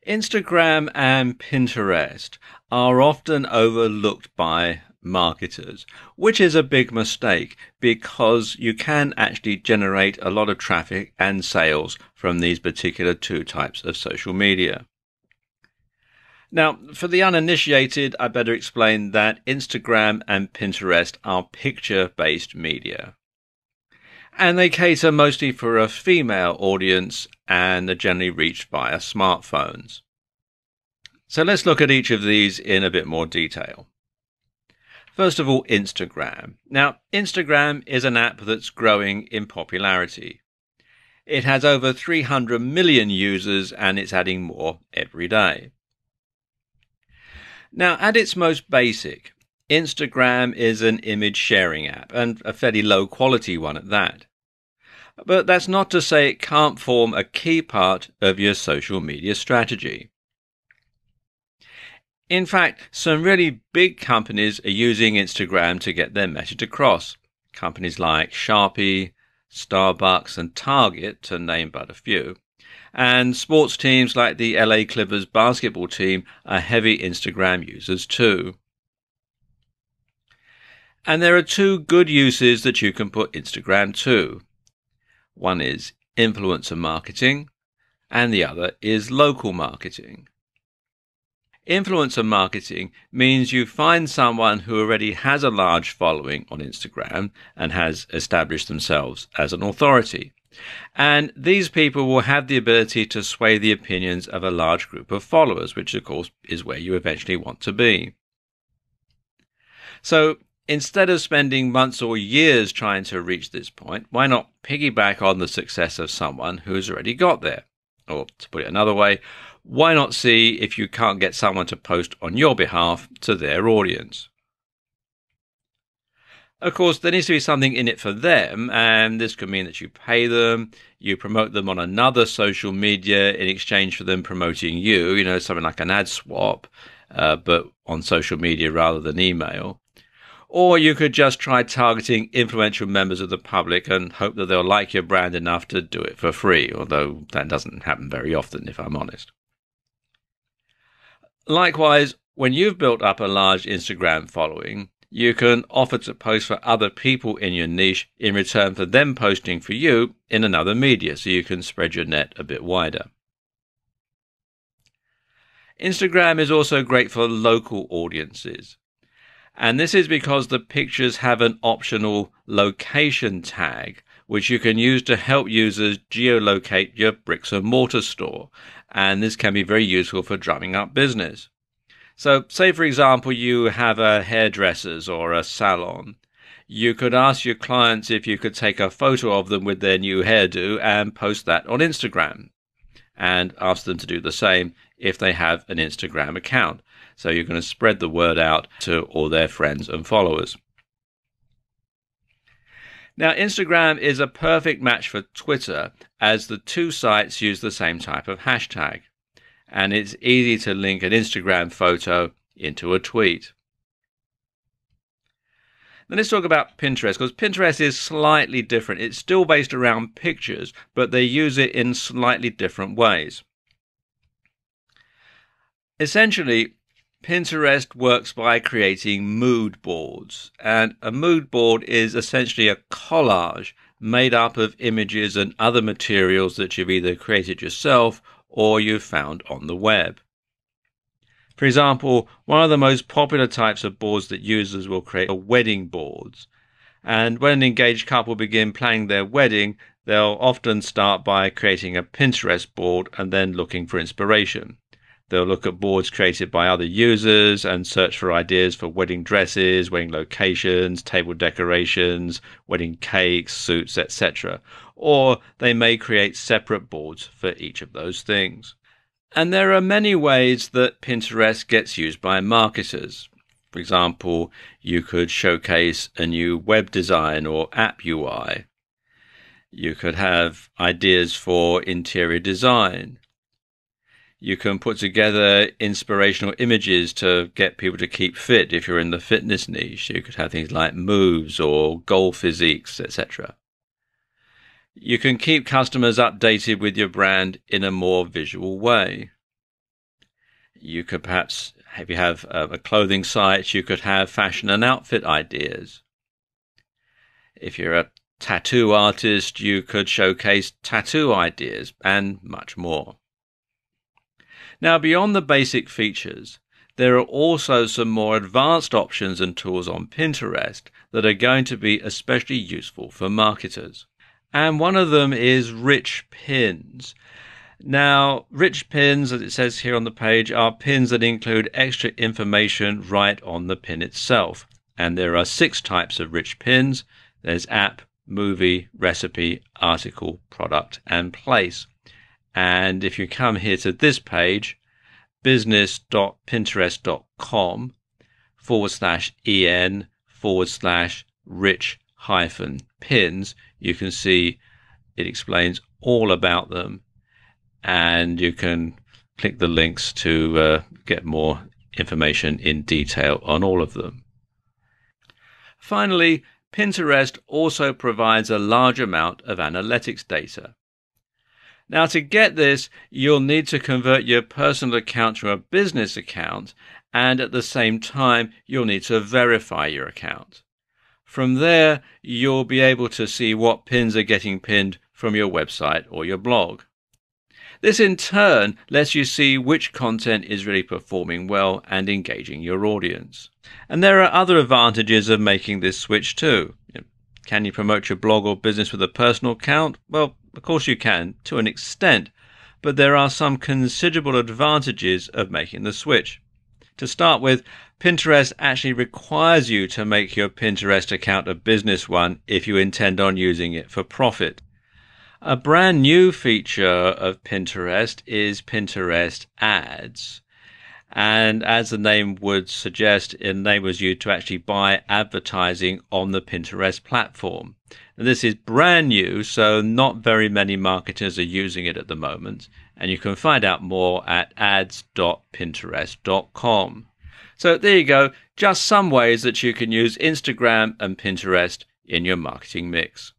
Instagram and Pinterest are often overlooked by marketers, which is a big mistake because you can actually generate a lot of traffic and sales from these particular two types of social media. Now, for the uninitiated, I better explain that Instagram and Pinterest are picture-based media. And they cater mostly for a female audience and are generally reached via smartphones. So let's look at each of these in a bit more detail. First of all, Instagram. Now, Instagram is an app that's growing in popularity. It has over 300 million users and it's adding more every day. Now, at its most basic, Instagram is an image sharing app, and a fairly low quality one at that. But that's not to say it can't form a key part of your social media strategy. In fact, some really big companies are using Instagram to get their message across. Companies like Sharpie, Starbucks and Target, to name but a few. And sports teams like the LA Clippers basketball team are heavy Instagram users too. And there are two good uses that you can put Instagram to. One is influencer marketing and the other is local marketing. Influencer marketing means you find someone who already has a large following on Instagram and has established themselves as an authority. And these people will have the ability to sway the opinions of a large group of followers, which of course is where you eventually want to be. So instead of spending months or years trying to reach this point, why not piggyback on the success of someone who's already got there? Or to put it another way, why not see if you can't get someone to post on your behalf to their audience? Of course, there needs to be something in it for them, and this could mean that you pay them, you promote them on another social media in exchange for them promoting you, something like an ad swap, but on social media rather than email. Or you could just try targeting influential members of the public and hope that they'll like your brand enough to do it for free, although that doesn't happen very often, if I'm honest. Likewise, when you've built up a large Instagram following, you can offer to post for other people in your niche in return for them posting for you in another media, so you can spread your net a bit wider. Instagram is also great for local audiences. And this is because the pictures have an optional location tag, which you can use to help users geolocate your bricks and mortar store. And this can be very useful for drumming up business. So say, for example, you have a hairdresser's or a salon. You could ask your clients if you could take a photo of them with their new hairdo and post that on Instagram. And ask them to do the same if they have an Instagram account. So you're going to spread the word out to all their friends and followers. Now, Instagram is a perfect match for Twitter, as the two sites use the same type of hashtag. And it's easy to link an Instagram photo into a tweet. Then let's talk about Pinterest, because Pinterest is slightly different. It's still based around pictures, but they use it in slightly different ways. Essentially, Pinterest works by creating mood boards, and a mood board is essentially a collage made up of images and other materials that you've either created yourself or you've found on the web. For example, one of the most popular types of boards that users will create are wedding boards. And when an engaged couple begin planning their wedding, they'll often start by creating a Pinterest board and then looking for inspiration. They'll look at boards created by other users and search for ideas for wedding dresses, wedding locations, table decorations, wedding cakes, suits, etc. Or they may create separate boards for each of those things. And there are many ways that Pinterest gets used by marketers. For example, you could showcase a new web design or app UI. You could have ideas for interior design. You can put together inspirational images to get people to keep fit if you're in the fitness niche. You could have things like moves or goal physiques, etc. You can keep customers updated with your brand in a more visual way. You could perhaps, if you have a clothing site, you could have fashion and outfit ideas. If you're a tattoo artist, you could showcase tattoo ideas and much more. Now, beyond the basic features, there are also some more advanced options and tools on Pinterest that are going to be especially useful for marketers. And one of them is rich pins. Now, rich pins, as it says here on the page, are pins that include extra information right on the pin itself. And there are 6 types of rich pins. There's app, movie, recipe, article, product, and place. And if you come here to this page, business.pinterest.com/en/rich-pins, you can see it explains all about them, and you can click the links to get more information in detail on all of them. Finally, Pinterest also provides a large amount of analytics data. Now, to get this, you'll need to convert your personal account to a business account, and at the same time, you'll need to verify your account. From there, you'll be able to see what pins are getting pinned from your website or your blog. This in turn lets you see which content is really performing well and engaging your audience. And there are other advantages of making this switch too. Can you promote your blog or business with a personal account? Well, of course you can, to an extent, but there are some considerable advantages of making the switch. To start with, Pinterest actually requires you to make your Pinterest account a business one if you intend on using it for profit. A brand new feature of Pinterest is Pinterest Ads. And as the name would suggest, it enables you to actually buy advertising on the Pinterest platform. And this is brand new, so not very many marketers are using it at the moment. And you can find out more at ads.pinterest.com. So there you go, just some ways that you can use Instagram and Pinterest in your marketing mix.